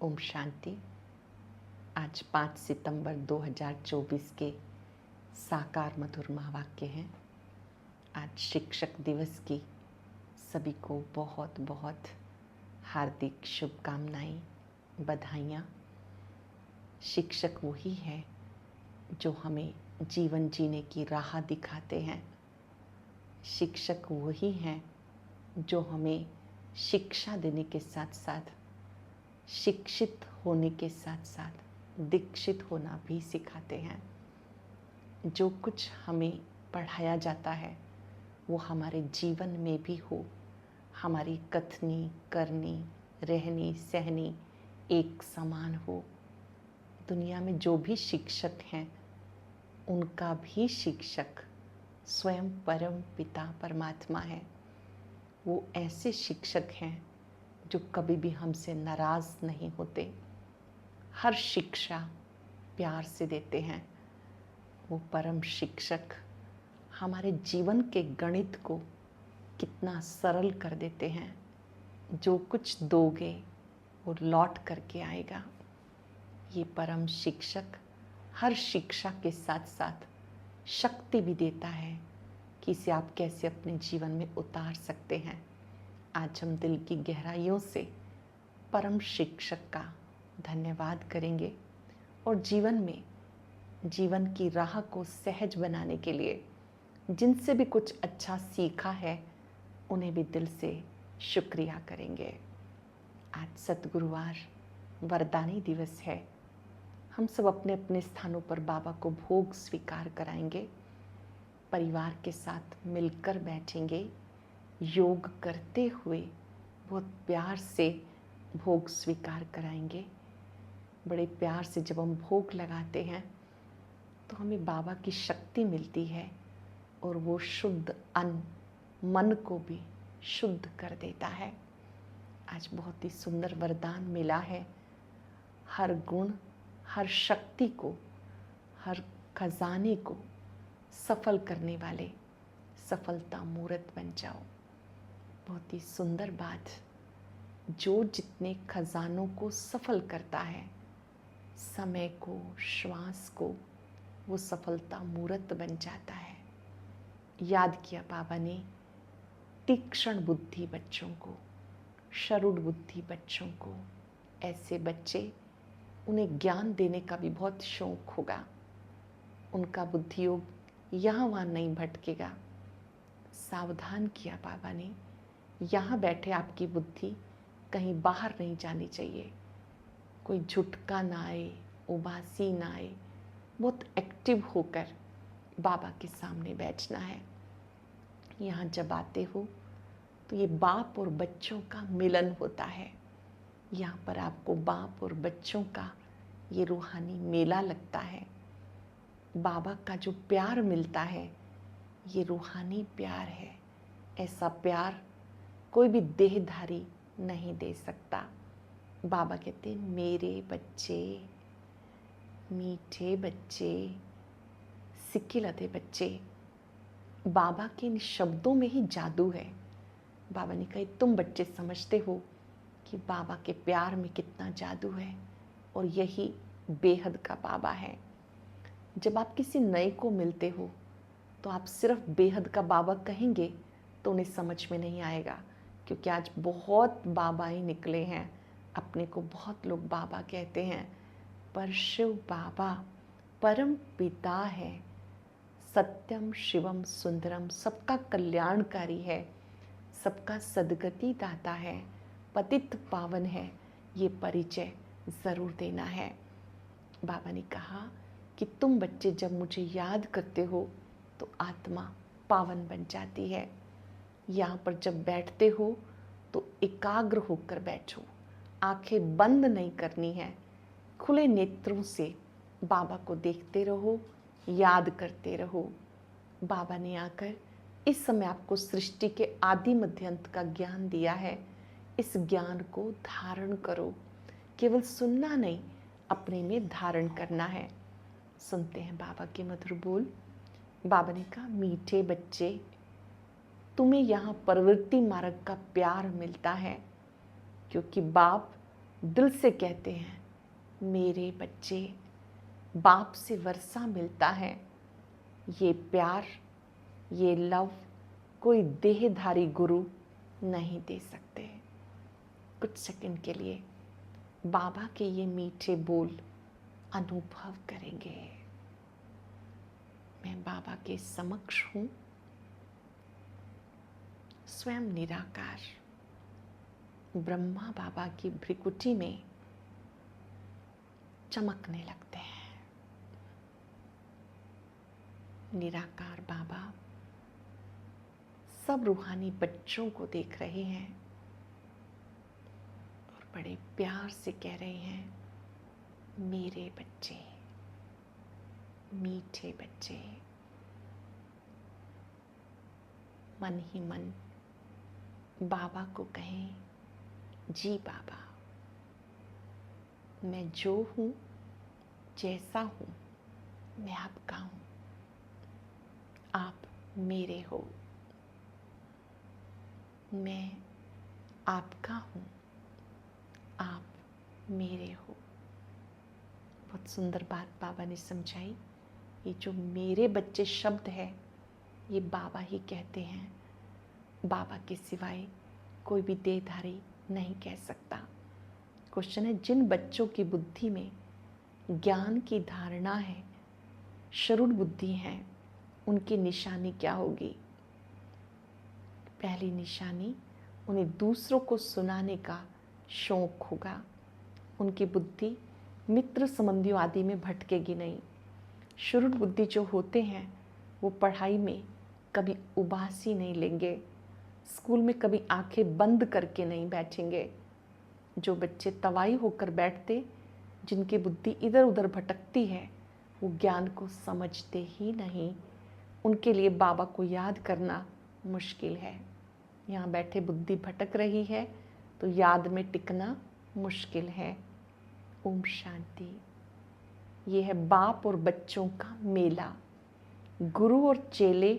ओम शांति। आज 5 सितंबर 2024 के साकार मधुर महावाक्य हैं। आज शिक्षक दिवस की सभी को बहुत बहुत हार्दिक शुभकामनाएं, बधाइयाँ। शिक्षक वही है जो हमें जीवन जीने की राह दिखाते हैं। शिक्षक वही हैं जो हमें शिक्षा देने के साथ साथ शिक्षित होने के साथ साथ दीक्षित होना भी सिखाते हैं। जो कुछ हमें पढ़ाया जाता है वो हमारे जीवन में भी हो, हमारी कथनी करनी रहनी सहनी एक समान हो। दुनिया में जो भी शिक्षक हैं उनका भी शिक्षक स्वयं परम पिता परमात्मा है। वो ऐसे शिक्षक हैं जो कभी भी हमसे नाराज़ नहीं होते, हर शिक्षा प्यार से देते हैं। वो परम शिक्षक हमारे जीवन के गणित को कितना सरल कर देते हैं। जो कुछ दोगे वो लौट करके आएगा। ये परम शिक्षक हर शिक्षा के साथ साथ शक्ति भी देता है कि इसे आप कैसे अपने जीवन में उतार सकते हैं। आज हम दिल की गहराइयों से परम शिक्षक का धन्यवाद करेंगे और जीवन की राह को सहज बनाने के लिए जिनसे भी कुछ अच्छा सीखा है उन्हें भी दिल से शुक्रिया करेंगे। आज सतगुरुवार वरदानी दिवस है। हम सब अपने अपने स्थानों पर बाबा को भोग स्वीकार कराएंगे। परिवार के साथ मिलकर बैठेंगे, योग करते हुए बहुत प्यार से भोग स्वीकार कराएंगे। बड़े प्यार से जब हम भोग लगाते हैं तो हमें बाबा की शक्ति मिलती है और वो शुद्ध अन्न मन को भी शुद्ध कर देता है। आज बहुत ही सुंदर वरदान मिला है। हर गुण, हर शक्ति को, हर खजाने को सफल करने वाले सफलता मूर्त बन जाओ। बहुत ही सुंदर बात। जो जितने खजानों को सफल करता है, समय को, श्वास को, वो सफलता मूर्त बन जाता है। याद किया बाबा ने तीक्ष्ण बुद्धि बच्चों को, शरुड बुद्धि बच्चों को। ऐसे बच्चे, उन्हें ज्ञान देने का भी बहुत शौक होगा। उनका बुद्धि योग यहाँ वहाँ नहीं भटकेगा। सावधान किया बाबा ने, यहाँ बैठे आपकी बुद्धि कहीं बाहर नहीं जानी चाहिए। कोई झुटका ना आए, उबासी ना आए। बहुत एक्टिव होकर बाबा के सामने बैठना है। यहाँ जब आते हो तो ये बाप और बच्चों का मिलन होता है। यहाँ पर आपको बाप और बच्चों का ये रूहानी मेला लगता है। बाबा का जो प्यार मिलता है ये रूहानी प्यार है। ऐसा प्यार कोई भी देहधारी नहीं दे सकता। बाबा कहते हैं मेरे बच्चे, मीठे बच्चे, सिक्किलते बच्चे। बाबा के इन शब्दों में ही जादू है। बाबा ने कहा तुम बच्चे समझते हो कि बाबा के प्यार में कितना जादू है, और यही बेहद का बाबा है। जब आप किसी नए को मिलते हो तो आप सिर्फ बेहद का बाबा कहेंगे तो उन्हें समझ में नहीं आएगा, क्योंकि आज बहुत बाबा ही निकले हैं। अपने को बहुत लोग बाबा कहते हैं, पर शिव बाबा परम पिता है, सत्यम शिवम सुंदरम, सबका कल्याणकारी है, सबका सदगति दाता है, पतित पावन है। ये परिचय ज़रूर देना है। बाबा ने कहा कि तुम बच्चे जब मुझे याद करते हो तो आत्मा पावन बन जाती है। यहाँ पर जब बैठते हो तो एकाग्र होकर बैठो, आंखें बंद नहीं करनी है। खुले नेत्रों से बाबा को देखते रहो, याद करते रहो। बाबा ने आकर इस समय आपको सृष्टि के आदि मध्य अंत का ज्ञान दिया है। इस ज्ञान को धारण करो। केवल सुनना नहीं, अपने में धारण करना है। सुनते हैं बाबा के मधुर बोल। बाबा ने कहा मीठे बच्चे, तुम्हें यहाँ प्रवृत्ति मार्ग का प्यार मिलता है, क्योंकि बाप दिल से कहते हैं, मेरे बच्चे, बाप से वर्षा मिलता है। ये प्यार, ये लव कोई देहधारी गुरु नहीं दे सकते। कुछ सेकंड के लिए बाबा के ये मीठे बोल अनुभव करेंगे। मैं बाबा के समक्ष हूँ, स्वयं निराकार ब्रह्मा बाबा की भ्रिकुटी में चमकने लगते हैं। निराकार बाबा सब रूहानी बच्चों को देख रहे हैं और बड़े प्यार से कह रहे हैं, मेरे बच्चे, मीठे बच्चे। मन ही मन बाबा को कहें, जी बाबा, मैं जो हूँ, जैसा हूँ, मैं आपका हूँ, आप मेरे हो। मैं आपका हूँ, आप मेरे हो। बहुत सुंदर बात बाबा ने समझाई। ये जो मेरे बच्चे शब्द है, ये बाबा ही कहते हैं। बाबा के सिवाय कोई भी देहधारी नहीं कह सकता। क्वेश्चन है, जिन बच्चों की बुद्धि में ज्ञान की धारणा है, शरूर बुद्धि है, उनकी निशानी क्या होगी? पहली निशानी, उन्हें दूसरों को सुनाने का शौक होगा। उनकी बुद्धि मित्र संबंधियों आदि में भटकेगी नहीं। शरूर बुद्धि जो होते हैं, वो पढ़ाई में कभी उबासी नहीं लेंगे, स्कूल में कभी आंखें बंद करके नहीं बैठेंगे। जो बच्चे तवाई होकर बैठते, जिनकी बुद्धि इधर उधर भटकती है, वो ज्ञान को समझते ही नहीं। उनके लिए बाबा को याद करना मुश्किल है। यहाँ बैठे बुद्धि भटक रही है तो याद में टिकना मुश्किल है। ओम शांति। ये है बाप और बच्चों का मेला। गुरु और चेले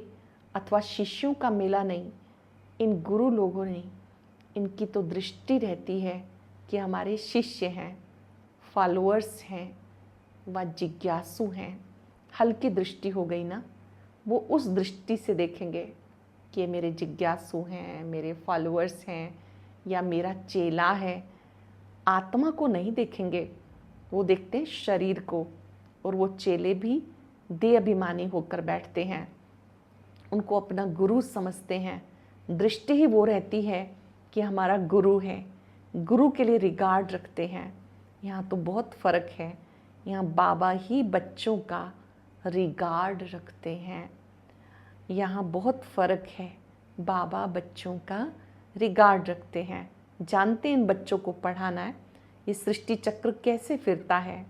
अथवा शिष्यों का मेला नहीं। इन गुरु लोगों ने, इनकी तो दृष्टि रहती है कि हमारे शिष्य हैं, फॉलोअर्स हैं, व जिज्ञासु हैं। हल्की दृष्टि हो गई ना, वो उस दृष्टि से देखेंगे कि मेरे जिज्ञासु हैं, मेरे फॉलोअर्स हैं, या मेरा चेला है। आत्मा को नहीं देखेंगे, वो देखते हैं शरीर को। और वो चेले भी देह अभिमानी होकर बैठते हैं, उनको अपना गुरु समझते हैं। दृष्टि ही वो रहती है कि हमारा गुरु है, गुरु के लिए रिगार्ड रखते हैं। यहाँ तो बहुत फ़र्क है। यहाँ बाबा ही बच्चों का रिगार्ड रखते हैं। यहाँ बहुत फ़र्क है। बाबा बच्चों का रिगार्ड रखते हैं, जानते हैं इन बच्चों को पढ़ाना है। ये सृष्टि चक्र कैसे फिरता है,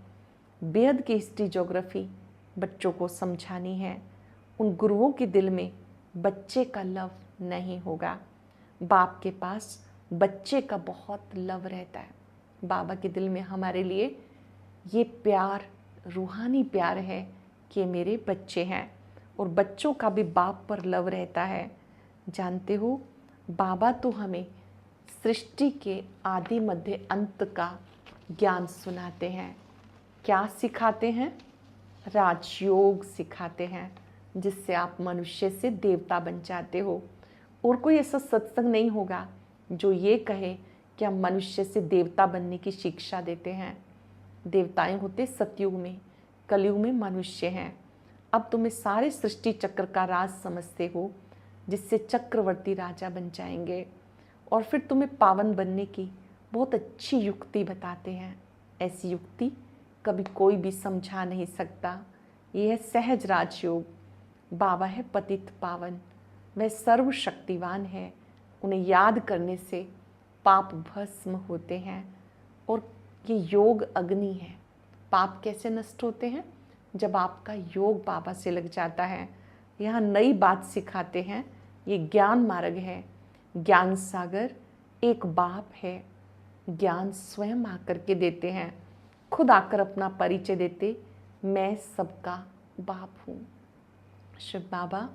बेहद की हिस्ट्री ज्योग्राफी बच्चों को समझानी है। उन गुरुओं के दिल में बच्चे का लव नहीं होगा। बाप के पास बच्चे का बहुत लव रहता है। बाबा के दिल में हमारे लिए ये प्यार, रूहानी प्यार है कि मेरे बच्चे हैं। और बच्चों का भी बाप पर लव रहता है। जानते हो, बाबा तो हमें सृष्टि के आदि मध्य अंत का ज्ञान सुनाते हैं। क्या सिखाते हैं? राजयोग सिखाते हैं, जिससे आप मनुष्य से देवता बन जाते हो। और कोई ऐसा सत्संग नहीं होगा जो ये कहे कि हम मनुष्य से देवता बनने की शिक्षा देते हैं। देवताएं होते सतयुग में, कलयुग में मनुष्य हैं। अब तुम्हें सारे सृष्टि चक्र का राज समझते हो, जिससे चक्रवर्ती राजा बन जाएंगे। और फिर तुम्हें पावन बनने की बहुत अच्छी युक्ति बताते हैं। ऐसी युक्ति कभी कोई भी समझा नहीं सकता। यह है सहज राजयोग। बाबा है पतित पावन, वह सर्वशक्तिवान है। उन्हें याद करने से पाप भस्म होते हैं। और ये योग अग्नि है। पाप कैसे नष्ट होते हैं? जब आपका योग बाबा से लग जाता है। यहाँ नई बात सिखाते हैं। ये ज्ञान मार्ग है। ज्ञान सागर एक बाप है। ज्ञान स्वयं आकर के देते हैं, खुद आकर अपना परिचय देते, मैं सबका बाप हूँ। शिव बाबा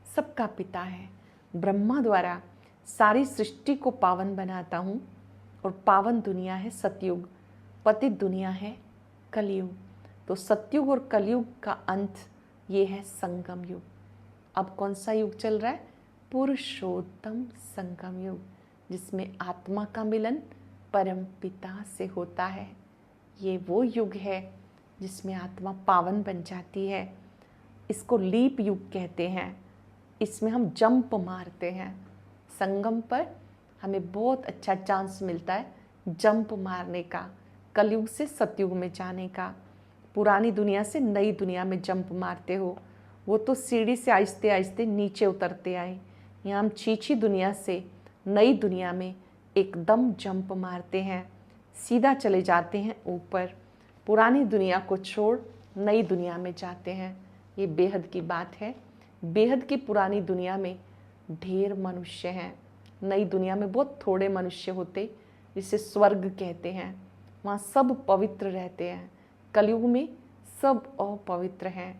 सबका पिता है। ब्रह्मा द्वारा सारी सृष्टि को पावन बनाता हूँ और पावन दुनिया है सतयुग, पतित दुनिया है कलयुग। तो सतयुग और कलयुग का अंत ये है संगम युग। अब कौन सा युग चल रहा है? पुरुषोत्तम संगम युग, जिसमें आत्मा का मिलन परम पिता से होता है। ये वो युग है जिसमें आत्मा पावन बन जाती है। इसको लीप युग कहते हैं। इसमें हम जंप मारते हैं। संगम पर हमें बहुत अच्छा चांस मिलता है जंप मारने का, कलयुग से सतयुग में जाने का। पुरानी दुनिया से नई दुनिया में जंप मारते हो, वो तो सीढ़ी से आहिस्ते आहिस्ते नीचे उतरते आए। यहाँ हम छीछी दुनिया से नई दुनिया में एकदम जंप मारते हैं, सीधा चले जाते हैं ऊपर। पुरानी दुनिया को छोड़ नई दुनिया में जाते हैं। ये बेहद की बात है। बेहद की पुरानी दुनिया में ढेर मनुष्य हैं, नई दुनिया में बहुत थोड़े मनुष्य होते, जिसे स्वर्ग कहते हैं। वहाँ सब पवित्र रहते हैं। कलयुग में सब अपवित्र हैं।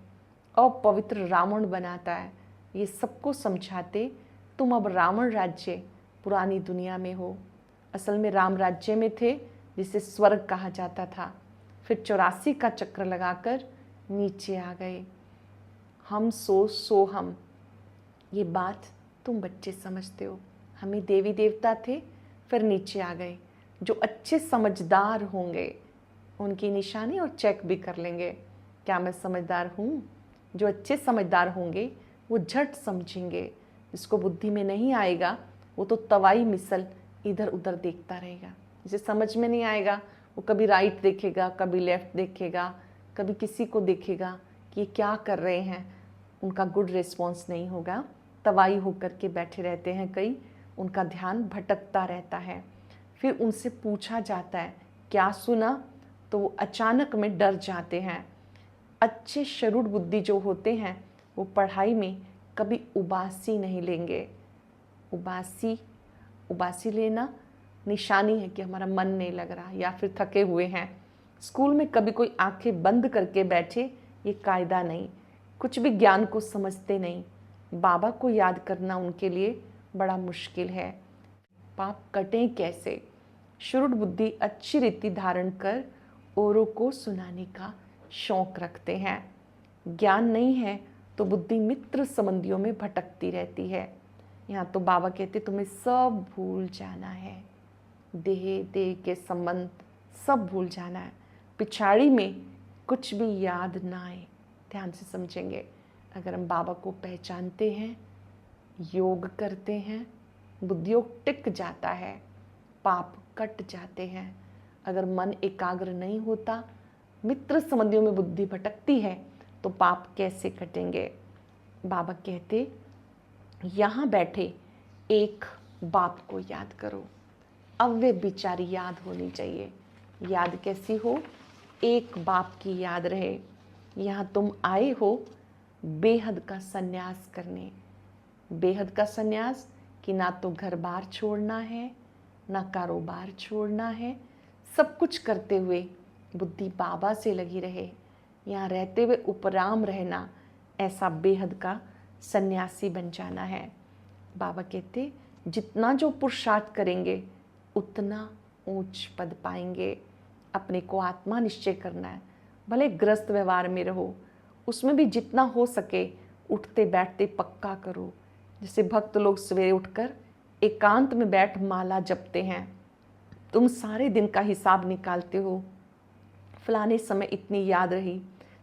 अपवित्र रावण बनाता है। ये सबको समझाते तुम अब रावण राज्य पुरानी दुनिया में हो। असल में राम राज्य में थे, जिसे स्वर्ग कहा जाता था। फिर 84 का चक्र लगाकर नीचे आ गए। हम सो हम, ये बात तुम बच्चे समझते हो। हमें देवी देवता थे, फिर नीचे आ गए। जो अच्छे समझदार होंगे उनकी निशानी और चेक भी कर लेंगे, क्या मैं समझदार हूँ? जो अच्छे समझदार होंगे वो झट समझेंगे। जिसको बुद्धि में नहीं आएगा वो तो तवाई मिसल इधर उधर देखता रहेगा। जिसे समझ में नहीं आएगा वो कभी राइट देखेगा, कभी लेफ्ट देखेगा, कभी किसी को देखेगा कि ये क्या कर रहे हैं। उनका गुड रिस्पॉन्स नहीं होगा। तवाई होकर के बैठे रहते हैं कई, उनका ध्यान भटकता रहता है। फिर उनसे पूछा जाता है क्या सुना, तो वो अचानक में डर जाते हैं। अच्छे शरूर बुद्धि जो होते हैं वो पढ़ाई में कभी उबासी नहीं लेंगे। उबासी लेना निशानी है कि हमारा मन नहीं लग रहा या फिर थके हुए हैं। स्कूल में कभी कोई आंखें बंद करके बैठे, ये कायदा नहीं। कुछ भी ज्ञान को समझते नहीं। बाबा को याद करना उनके लिए बड़ा मुश्किल है। पाप कटें कैसे? शुरुड बुद्धि अच्छी रीति धारण कर औरों को सुनाने का शौक रखते हैं। ज्ञान नहीं है तो बुद्धि मित्र संबंधियों में भटकती रहती है। यहाँ तो बाबा कहते तुम्हें सब भूल जाना है। देह के संबंध सब भूल जाना है। पिछाड़ी में कुछ भी याद ना आए। ध्यान से समझेंगे। अगर हम बाबा को पहचानते हैं, योग करते हैं, बुद्धियोग टिक जाता है, पाप कट जाते हैं। अगर मन एकाग्र नहीं होता, मित्र संबंधियों में बुद्धि भटकती है, तो पाप कैसे कटेंगे? बाबा कहते यहाँ बैठे एक बात को याद करो। अव्यय विचारी याद होनी चाहिए। याद कैसी हो? एक बाप की याद रहे। यहाँ तुम आए हो बेहद का सन्यास करने। बेहद का सन्यास कि ना तो घर बार छोड़ना है, ना कारोबार छोड़ना है। सब कुछ करते हुए बुद्धि बाबा से लगी रहे। यहाँ रहते हुए उपराम रहना, ऐसा बेहद का सन्यासी बन जाना है। बाबा कहते जितना जो पुरुषार्थ करेंगे उतना ऊंच पद पाएंगे। अपने को आत्मा निश्चय करना है। भले ग्रस्त व्यवहार में रहो, उसमें भी जितना हो सके उठते बैठते पक्का करो। जैसे भक्त लोग सवेरे उठकर एकांत में बैठ माला जपते हैं। तुम सारे दिन का हिसाब निकालते हो, फलाने समय इतनी याद रही,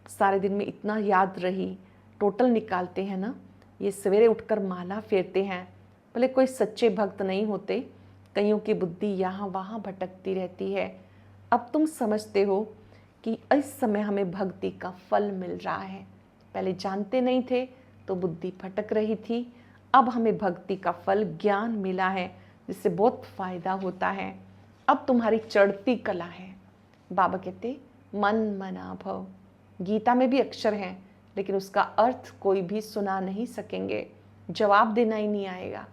सारे दिन में इतना याद रही, टोटल निकालते हैं ना। ये सवेरे उठकर माला फेरते हैं। भले कोई सच्चे भक्त नहीं होते, कईयों की बुद्धि यहाँ वहाँ भटकती रहती है। अब तुम समझते हो कि इस समय हमें भक्ति का फल मिल रहा है। पहले जानते नहीं थे तो बुद्धि भटक रही थी। अब हमें भक्ति का फल ज्ञान मिला है, जिससे बहुत फायदा होता है। अब तुम्हारी चढ़ती कला है। बाबा कहते मन मना भव। गीता में भी अक्षर हैं, लेकिन उसका अर्थ कोई भी सुना नहीं सकेंगे। जवाब देना ही नहीं आएगा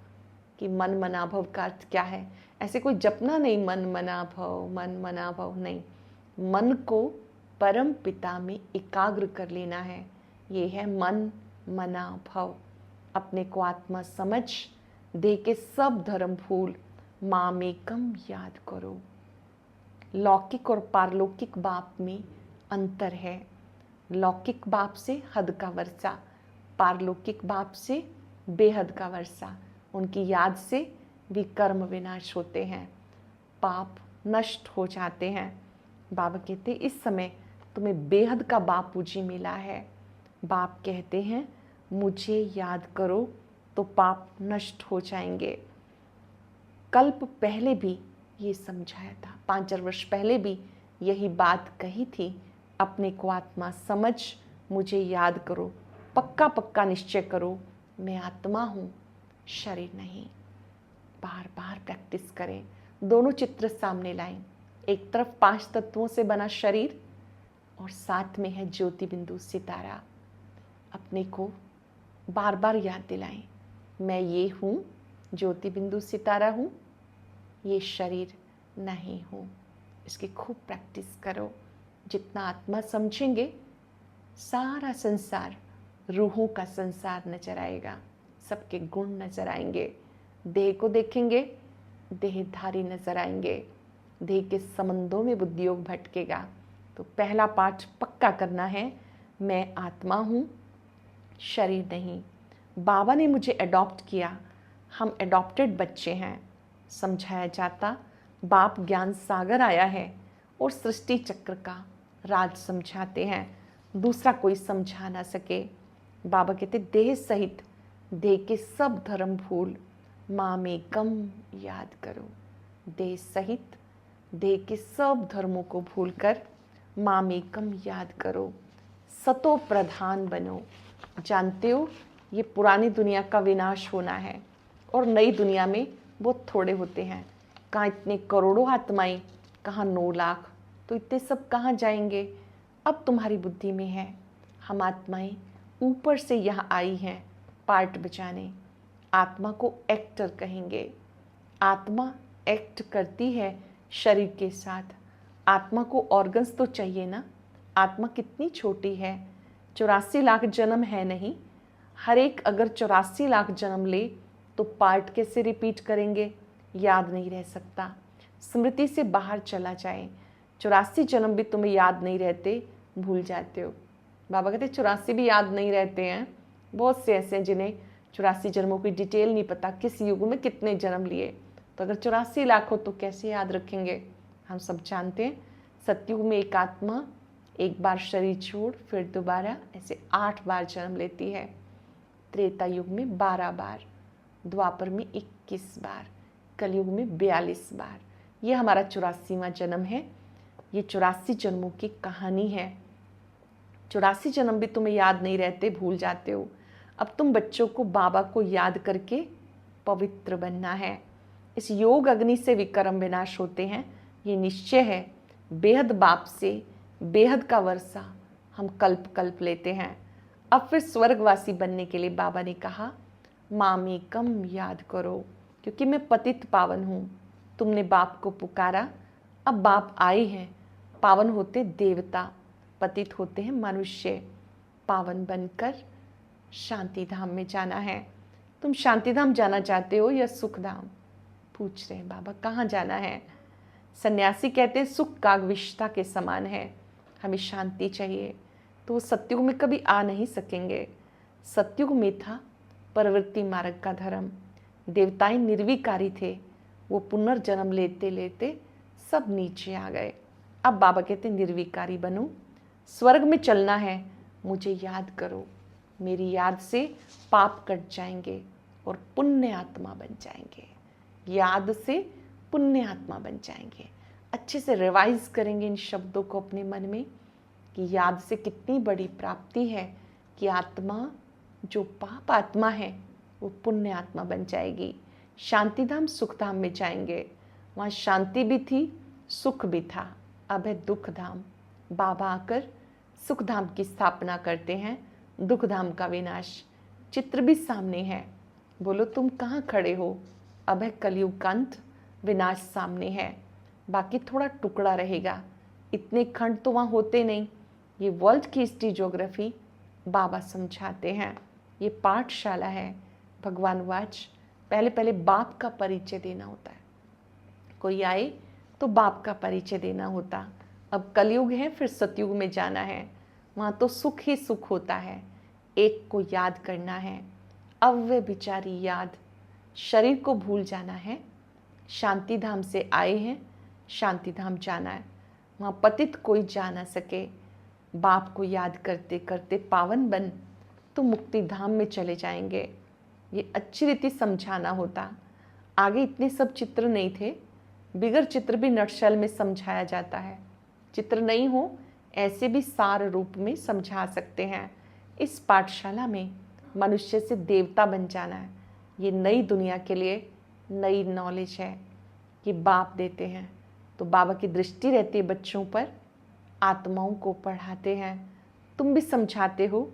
कि मन मना भव का अर्थ क्या है। ऐसे कोई जपना नहीं, मन मना भव नहीं। मन को परम पिता में एकाग्र कर लेना है। ये है मन मना भव। अपने को आत्मा समझ, देह के सब धर्म भूल, मामेकम याद करो। लौकिक और पारलौकिक बाप में अंतर है। लौकिक बाप से हद का वर्षा, पारलौकिक बाप से बेहद का वर्षा। उनकी याद से विकर्म विनाश होते हैं, पाप नष्ट हो जाते हैं। बाबा कहते इस समय तुम्हें बेहद का बापू जी मिला है। बाप कहते हैं मुझे याद करो तो पाप नष्ट हो जाएंगे। कल्प पहले भी ये समझाया था, 5,000 वर्ष पहले भी यही बात कही थी। अपने को आत्मा समझ, मुझे याद करो, पक्का पक्का निश्चय करो, मैं आत्मा हूँ, शरीर नहीं। बार बार प्रैक्टिस करें, दोनों चित्र सामने लाएं। एक तरफ 5 तत्वों से बना शरीर और साथ में है ज्योति बिंदु सितारा। अपने को बार बार याद दिलाएं, मैं ये हूँ, ज्योति बिंदु सितारा हूँ, ये शरीर नहीं हूँ। इसकी खूब प्रैक्टिस करो। जितना आत्मा समझेंगे सारा संसार रूहों का संसार नजर आएगा, सबके गुण नजर आएंगे। देह को देखेंगे, देहधारी नजर आएंगे। देह के संबंधों में बुद्धियोग भटकेगा। तो पहला पाठ पक्का करना है, मैं आत्मा हूँ, शरीर नहीं। बाबा ने मुझे अडॉप्ट किया, हम अडॉप्टेड बच्चे हैं। समझाया जाता बाप ज्ञान सागर आया है और सृष्टि चक्र का राज समझाते हैं, दूसरा कोई समझा ना सके। बाबा कहते देह सहित देह के सब धर्म भूल, मामेकम याद करो। देह सहित देह के सब धर्मों को भूलकर मामेकम याद करो। सतो प्रधान बनो। जानते हो ये पुरानी दुनिया का विनाश होना है और नई दुनिया में बहुत थोड़े होते हैं। कहाँ इतने करोड़ों आत्माएं, कहाँ 9 लाख, तो इतने सब कहाँ जाएंगे। अब तुम्हारी बुद्धि में है, हम आत्माएं ऊपर से यहाँ आई हैं पार्ट बजाने। आत्मा को एक्टर कहेंगे। आत्मा एक्ट करती है शरीर के साथ। आत्मा को ऑर्गन्स तो चाहिए ना। आत्मा कितनी छोटी है, 84 लाख जन्म है नहीं। हर एक अगर 84 लाख जन्म ले तो पार्ट कैसे रिपीट करेंगे, याद नहीं रह सकता। स्मृति से बाहर चला जाए, 84 जन्म भी तुम्हें याद नहीं रहते, भूल जाते हो। बाबा कहते 84 भी याद नहीं रहते हैं। बहुत से ऐसे हैं जिन्हें 84 जन्मों की डिटेल नहीं पता, किस युग में कितने जन्म लिए। तो अगर 84 लाख हो तो कैसे याद रखेंगे। हम सब जानते हैं सतयुग में एक आत्मा एक बार शरीर छोड़ फिर दोबारा ऐसे 8 बार जन्म लेती है। त्रेता युग में 12 बार, द्वापर में 21 बार, कलयुग में 42 बार। ये हमारा 84वां जन्म है। ये 84 जन्मों की कहानी है। 84 जन्म भी तुम्हें याद नहीं रहते, भूल जाते हो। अब तुम बच्चों को बाबा को याद करके पवित्र बनना है। इस योग अग्नि से विकर्म विनाश होते हैं, ये निश्चय है। बेहद बाप से बेहद का वर्षा हम कल्प कल्प लेते हैं। अब फिर स्वर्गवासी बनने के लिए बाबा ने कहा मामेकम याद करो, क्योंकि मैं पतित पावन हूँ। तुमने बाप को पुकारा, अब बाप आए हैं। पावन होते देवता, पतित होते हैं मनुष्य। पावन बनकर शांति धाम में जाना है। तुम शांति धाम जाना चाहते हो या सुख धाम? पूछ रहे हैं बाबा कहाँ जाना है। सन्यासी कहते हैं सुख कागविष्ठा के समान है, हमें शांति चाहिए। तो वो सतयुग में कभी आ नहीं सकेंगे। सतयुग में था प्रवृत्ति मार्ग का धर्म। देवताएं निर्विकारी थे, वो पुनर्जन्म लेते लेते सब नीचे आ गए। अब बाबा कहते निर्विकारी बनो, स्वर्ग में चलना है, मुझे याद करो। मेरी याद से पाप कट जाएंगे और पुण्य आत्मा बन जाएंगे। याद से पुण्य आत्मा बन जाएंगे। अच्छे से रिवाइज करेंगे इन शब्दों को अपने मन में कि याद से कितनी बड़ी प्राप्ति है कि आत्मा जो पाप आत्मा है वो पुण्य आत्मा बन जाएगी। शांतिधाम सुखधाम में जाएंगे। वहाँ शांति भी थी, सुख भी था। अब है दुख धाम। बाबा आकर सुख धाम की स्थापना करते हैं, दुख धाम का विनाश। चित्र भी सामने है। बोलो तुम कहाँ खड़े हो? अब है कलयुग का अंत, विनाश सामने है। बाकी थोड़ा टुकड़ा रहेगा, इतने खंड तो वहाँ होते नहीं। ये वर्ल्ड की हिस्ट्री ज्योग्राफी बाबा समझाते हैं। ये पाठशाला है। भगवान वाच पहले पहले बाप का परिचय देना होता है। कोई आए तो बाप का परिचय देना होता। अब कलयुग है, फिर सतयुग में जाना है, वहाँ तो सुख ही सुख होता है। एक को याद करना है, अव्यय विचारी याद, शरीर को भूल जाना है। शांति धाम से आए हैं, शांति धाम जाना है, वहाँ पतित कोई जा ना सके। बाप को याद करते करते पावन बन तो मुक्ति धाम में चले जाएंगे। ये अच्छी रीति समझाना होता। आगे इतने सब चित्र नहीं थे, बिगर चित्र भी नटशल में समझाया जाता है। चित्र नहीं हो ऐसे भी सार रूप में समझा सकते हैं। इस पाठशाला में मनुष्य से देवता बन जाना है। ये नई दुनिया के लिए नई नॉलेज है, ये बाप देते हैं। तो बाबा की दृष्टि रहती है बच्चों पर, आत्माओं को पढ़ाते हैं। तुम भी समझाते हो,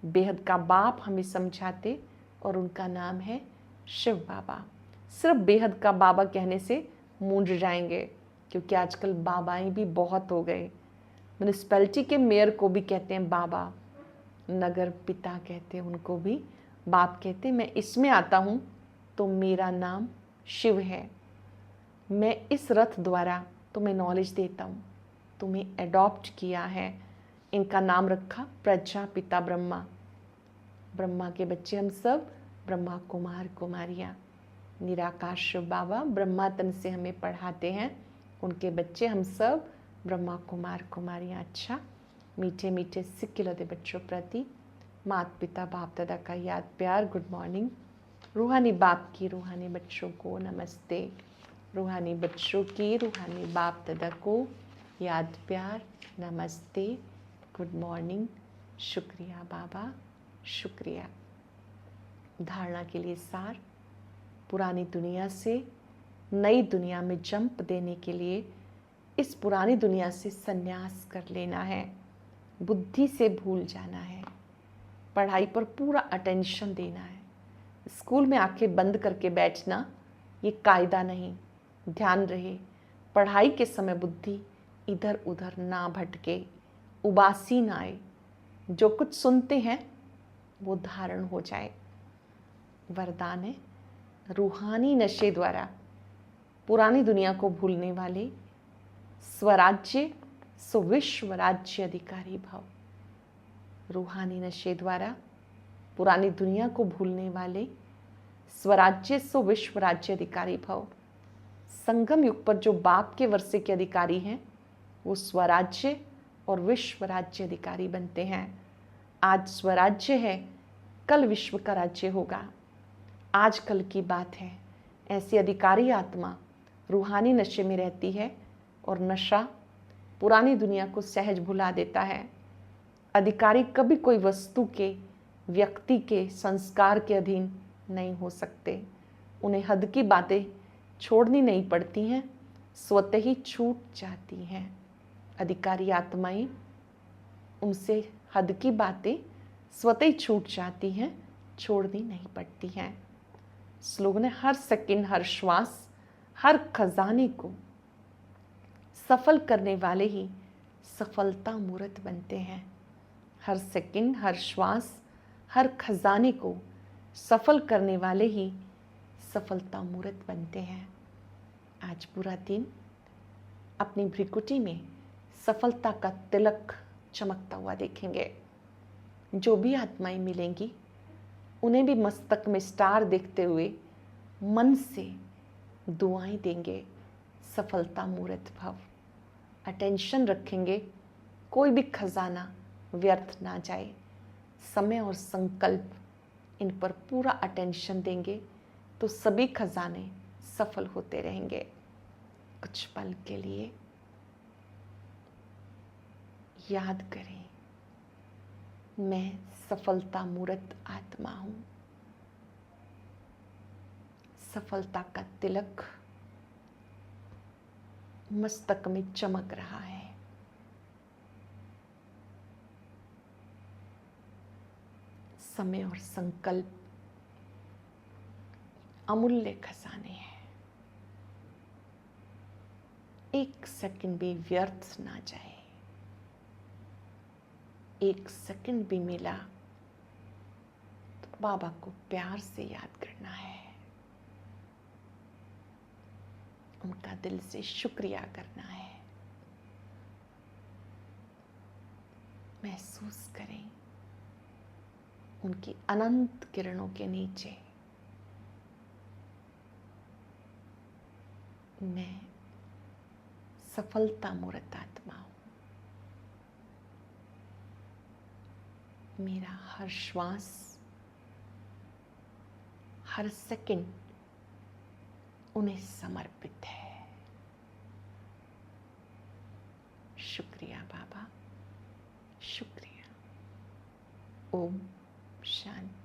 बेहद का बाप हमें समझाते, और उनका नाम है शिव बाबा। सिर्फ बेहद का बाबा कहने से मूंझ जाएंगे, क्योंकि आजकल बाबाएं भी बहुत हो गए। म्यूनिसिपैलिटी के मेयर को भी कहते हैं बाबा, नगर पिता कहते हैं उनको भी बाप कहते हैं। मैं इसमें आता हूँ तो मेरा नाम शिव है। मैं इस रथ द्वारा तुम्हें नॉलेज देता हूँ, तुम्हें एडॉप्ट किया है। इनका नाम रखा प्रजापिता ब्रह्मा। ब्रह्मा के बच्चे हम सब, ब्रह्मा कुमार कुमारियाँ। निराकार शिव बाबा ब्रह्मा तन से हमें पढ़ाते हैं, उनके बच्चे हम सब ब्रह्मा कुमार कुमारियाँ। अच्छा, मीठे मीठे सिक्के लदे बच्चों प्रति माता पिता बाप दादा का याद प्यार गुड मॉर्निंग। रूहानी बाप की रूहानी बच्चों को नमस्ते। रूहानी बच्चों की रूहानी बाप दादा को याद प्यार नमस्ते, गुड मॉर्निंग, शुक्रिया बाबा, शुक्रिया। धारणा के लिए सार, पुरानी दुनिया से नई दुनिया में जंप देने के लिए इस पुरानी दुनिया से संन्यास कर लेना है। बुद्धि से भूल जाना है, पढ़ाई पर पूरा अटेंशन देना है। स्कूल में आंखें बंद करके बैठना ये कायदा नहीं। ध्यान रहे, पढ़ाई के समय बुद्धि इधर उधर ना भटके, उबासी ना आए। जो कुछ सुनते हैं वो धारण हो जाए। वरदान है, रूहानी नशे द्वारा पुरानी दुनिया को भूलने वाले स्वराज्य सुविश्व राज्य अधिकारी भव। रूहानी नशे द्वारा पुरानी दुनिया को भूलने वाले स्वराज्य सुविश्व राज्य अधिकारी भव। संगम युग पर जो बाप के वर्षे के अधिकारी हैं वो स्वराज्य और विश्व राज्य अधिकारी बनते हैं। आज स्वराज्य है, कल विश्व का राज्य होगा। आज कल की बात है। ऐसी अधिकारी आत्मा रूहानी नशे में रहती है और नशा पुरानी दुनिया को सहज भुला देता है। अधिकारी कभी कोई वस्तु के, व्यक्ति के, संस्कार के अधीन नहीं हो सकते। उन्हें हद की बातें छोड़नी नहीं पड़ती हैं, स्वतः ही छूट जाती हैं। अधिकारी आत्माएं, उनसे हद की बातें स्वतः ही छूट जाती हैं, छोड़नी नहीं पड़ती हैं। स्लोगन है, हर सेकंड, हर श्वास, हर खजाने को सफल करने वाले ही सफलता मूर्त बनते हैं। हर सेकंड, हर श्वास, हर खजाने को सफल करने वाले ही सफलता मूर्त बनते हैं। आज पूरा दिन अपनी भ्रिकुटी में सफलता का तिलक चमकता हुआ देखेंगे। जो भी आत्माएं मिलेंगी उन्हें भी मस्तक में स्टार देखते हुए मन से दुआएं देंगे, सफलता मूर्त भव। अटेंशन रखेंगे, कोई भी खजाना व्यर्थ ना जाए। समय और संकल्प इन पर पूरा अटेंशन देंगे तो सभी खजाने सफल होते रहेंगे। कुछ पल के लिए याद करें, मैं सफलता मूर्त आत्मा हूं। सफलता का तिलक मस्तक में चमक रहा है। समय और संकल्प अमूल्य खजाने हैं। एक सेकंड भी व्यर्थ ना जाए। एक सेकंड भी मिला तो बाबा को प्यार से याद करना है। उनका दिल से शुक्रिया करना है। महसूस करें उनकी अनंत किरणों के नीचे मैं सफलता मूर्त आत्मा हूं। मेरा हर श्वास, हर सेकंड उन्हें समर्पित है। शुक्रिया बाबा, शुक्रिया। ओम शांति।